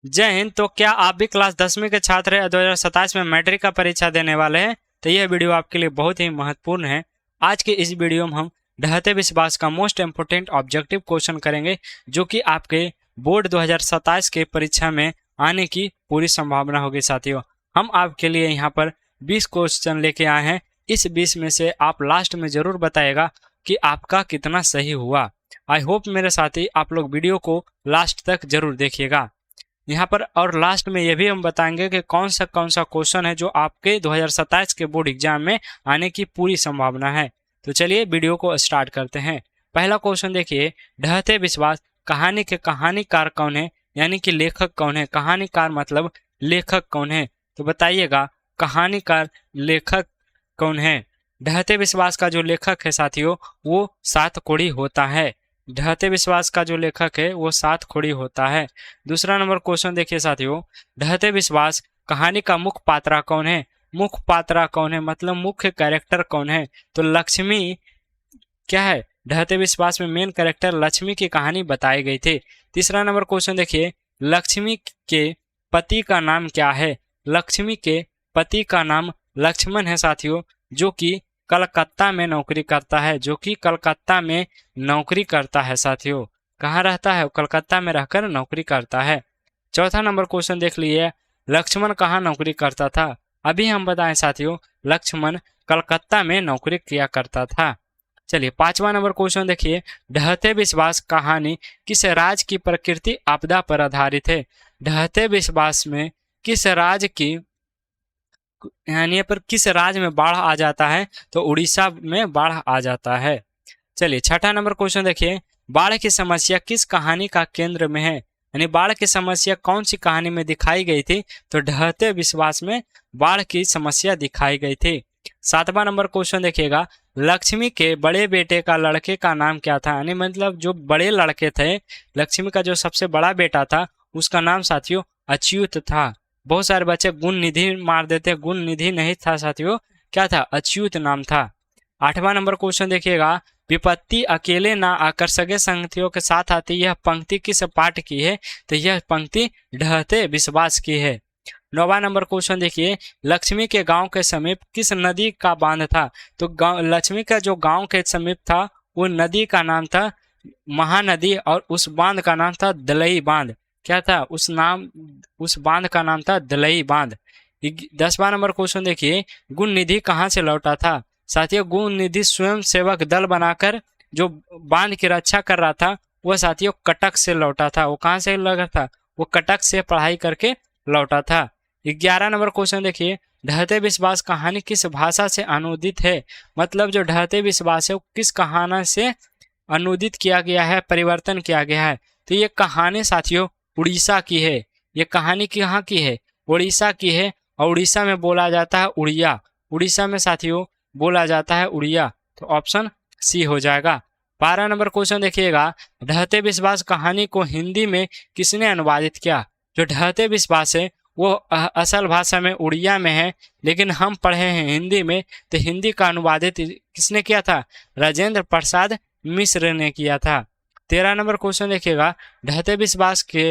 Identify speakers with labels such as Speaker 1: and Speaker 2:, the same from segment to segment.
Speaker 1: जय हिंद। तो क्या आप भी क्लास 10वीं के छात्र हैं, 2027 में मैट्रिक का परीक्षा देने वाले हैं? तो यह वीडियो आपके लिए बहुत ही महत्वपूर्ण है। आज के इस वीडियो में हम ढहते विश्वास का मोस्ट इंपोर्टेंट ऑब्जेक्टिव क्वेश्चन करेंगे, जो कि आपके बोर्ड 2027 के परीक्षा में आने की पूरी संभावना होगी। साथियों, हम आपके लिए यहाँ पर 20 क्वेश्चन लेके आए हैं। इस 20 में से आप लास्ट में जरूर बताएगा कि आपका कितना सही हुआ। आई होप मेरे साथी आप लोग वीडियो को लास्ट तक जरूर देखिएगा यहाँ पर। और लास्ट में यह भी हम बताएंगे कि कौन सा क्वेश्चन है जो आपके 2027 के बोर्ड एग्जाम में आने की पूरी संभावना है। तो चलिए वीडियो को स्टार्ट करते हैं। पहला क्वेश्चन देखिए, ढहते विश्वास कहानी के कहानीकार कौन है, यानी कि लेखक कौन है। कहानीकार मतलब लेखक कौन है, तो बताइएगा कहानीकार लेखक कौन है। ढहते विश्वास का जो लेखक है साथियों, वो सातकोड़ी होता है। ढहते विश्वास का जो लेखक है वो सातकोड़ी होता है। दूसरा नंबर क्वेश्चन देखिए साथियों, ढहते विश्वास कहानी का मुख्य पात्रा कौन है। मुख्य पात्रा कौन है मतलब मुख्य कैरेक्टर कौन है, तो लक्ष्मी क्या है। ढहते विश्वास में मेन कैरेक्टर लक्ष्मी की कहानी बताई गई थी। तीसरा नंबर क्वेश्चन देखिए, लक्ष्मी के पति का नाम क्या है। लक्ष्मी के पति का नाम लक्ष्मण है साथियों, जो कि कलकत्ता में नौकरी करता है। जो कि कलकत्ता में नौकरी करता है साथियों। कहाँ रहता है, कलकत्ता में रहकर नौकरी करता है। चौथा नंबर क्वेश्चन देख लीजिए, लक्ष्मण कहाँ नौकरी करता था। अभी हम बताएं साथियों, लक्ष्मण कलकत्ता में नौकरी किया करता था। चलिए पांचवा नंबर क्वेश्चन देखिए, ढहते विश्वास कहानी किस राज की प्रकृति आपदा पर आधारित है। ढहते विश्वास में किस राज की यानी पर किस राज्य में बाढ़ आ जाता है, तो उड़ीसा में बाढ़ आ जाता है। चलिए छठा नंबर क्वेश्चन देखिए, बाढ़ की समस्या किस कहानी का केंद्र में है। यानी बाढ़ की समस्या कौन सी कहानी में दिखाई गई थी, तो ढहते विश्वास में बाढ़ की समस्या दिखाई गई थी। सातवां नंबर क्वेश्चन देखिएगा, लक्ष्मी के बड़े बेटे का लड़के का नाम क्या था। यानी मतलब जो बड़े लड़के थे, लक्ष्मी का जो सबसे बड़ा बेटा था उसका नाम साथियों अच्युत था। बहुत सारे बच्चे गुण निधि मार देते, गुण निधि नहीं था साथियों, क्या था, अच्युत नाम था। आठवां नंबर क्वेश्चन देखिएगा, विपत्ति अकेले ना आकर सगे संगतियों के साथ आती, यह पंक्ति किस पाठ की है, तो यह पंक्ति ढहते विश्वास की है। नौवां नंबर क्वेश्चन देखिए, लक्ष्मी के गांव के समीप किस नदी का बांध था। तो लक्ष्मी का जो गांव के समीप था वो नदी का नाम था महानदी, और उस बांध का नाम था दलई बांध। क्या था, उस बांध का नाम था दलई बांध। 10वां नंबर क्वेश्चन देखिए, गुण निधि कहाँ से लौटा था। साथियों, गुण निधि स्वयं सेवक दल बनाकर जो बांध की रक्षा कर रहा था वह साथियों कटक से लौटा था। वो कहाँ से लगा था, वो कटक से पढ़ाई करके लौटा था। 11 नंबर क्वेश्चन देखिए, ढहते विश्वास कहानी किस भाषा से अनुदित है। मतलब जो ढहते विश्वास है वो किस कहानी से अनुदित किया गया है, परिवर्तन किया गया है। तो ये कहानी साथियों उड़ीसा की है। ये कहानी कहाँ की है, उड़ीसा की है। और उड़ीसा में बोला जाता है उड़िया। उड़ीसा में साथियों बोला जाता है उड़िया, तो ऑप्शन सी हो जाएगा। 12 नंबर क्वेश्चन देखिएगा, ढहते विश्वास कहानी को हिंदी में किसने अनुवादित किया। जो ढहते विश्वास है वो असल भाषा में उड़िया में है, लेकिन हम पढ़े हैं हिंदी में, तो हिंदी का अनुवादित किसने किया था, राजेंद्र प्रसाद मिश्र ने किया था। 13 नंबर क्वेश्चन देखिएगा, ढहते विश्वास के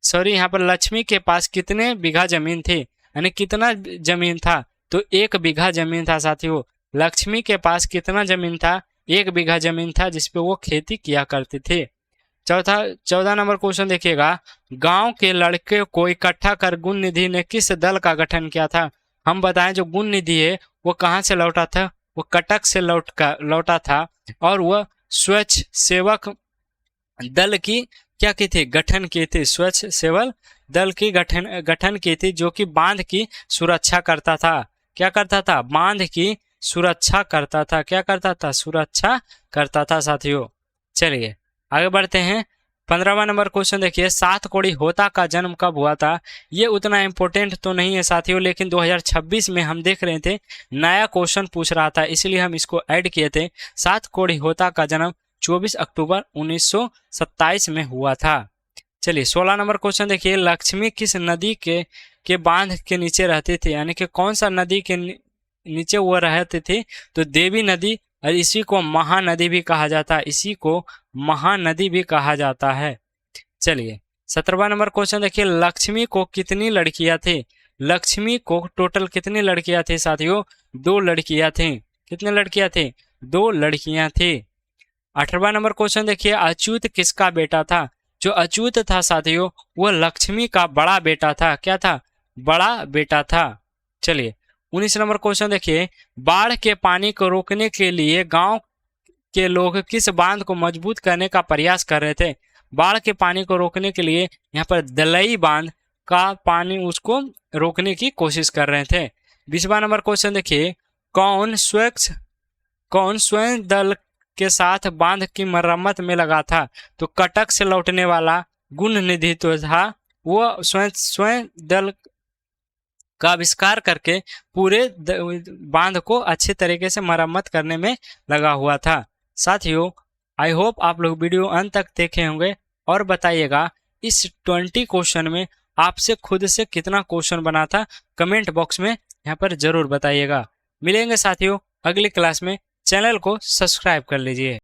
Speaker 1: यहाँ पर लक्ष्मी के पास कितने बीघा जमीन थी, यानी कितना जमीन था, तो 1 बीघा जमीन था साथियों। लक्ष्मी के पास कितना जमीन था, 1 बीघा जमीन था जिसपे वो खेती किया करती थी। 14 नंबर क्वेश्चन देखिएगा, गांव के लड़के को इकट्ठा कर गुण निधि ने किस दल का गठन किया था। हम बताएं जो गुण निधि है वो कहाँ से लौटा था, वो कटक से लौटा था, और वह स्वच्छ सेवक दल की क्या की थी, गठन की थी। स्वच्छ सेवक दल की गठन की थी, जो कि बांध की सुरक्षा करता था। क्या करता था, बांध की सुरक्षा करता था। क्या करता था, सुरक्षा करता था साथियों। चलिए आगे बढ़ते हैं। 15वां नंबर क्वेश्चन देखिए, सातकोड़ी होता का जन्म कब हुआ था। ये उतना इम्पोर्टेंट तो नहीं है साथियों, लेकिन 2026 में हम देख रहे थे नया क्वेश्चन पूछ रहा था, इसलिए हम इसको ऐड किए थे। सातकोड़ी होता का जन्म 24 अक्टूबर 1927 में हुआ था। चलिए 16 नंबर क्वेश्चन देखिए, लक्ष्मी किस नदी के बांध के नीचे रहती थी, यानी कि कौन सा नदी के नीचे वो रहती थी, तो देवी नदी, और इसी को महानदी भी कहा जाता है। इसी को महानदी भी कहा जाता है। चलिए 17वां नंबर क्वेश्चन देखिए, लक्ष्मी को कितनी लड़कियां थी? लक्ष्मी को टोटल कितनी लड़कियां थी साथियों? 2 लड़कियां थी। कितनी लड़कियां थी? 2 लड़कियां थी। 18वां नंबर क्वेश्चन देखिए, अच्युत किसका बेटा था? जो अच्युत था साथियों, वह लक्ष्मी का बड़ा बेटा था। क्या था? बड़ा बेटा था। चलिए 19 नंबर क्वेश्चन देखिए, बाढ़ के पानी को रोकने के लिए गांव के लोग किस बांध को मजबूत करने का प्रयास कर रहे थे? बाढ़ के पानी को रोकने के लिए यहाँ पर दलई बांध का पानी उसको रोकने की कोशिश कर रहे थे। 20वां नंबर क्वेश्चन देखिए, कौन स्वयं दल के साथ बांध की मरम्मत में लगा था? तो कटक से लौटने वाला गुण निधि तो था, वो स्वयं दल का आविष्कार करके पूरे बांध को अच्छे तरीके से मरम्मत करने में लगा हुआ था। साथियों, आई होप आप लोग वीडियो अंत तक देखे होंगे और बताइएगा इस 20 क्वेश्चन में आपसे खुद से कितना क्वेश्चन बना था, कमेंट बॉक्स में यहाँ पर जरूर बताइएगा। मिलेंगे साथियों अगली क्लास में। चैनल को सब्सक्राइब कर लीजिए।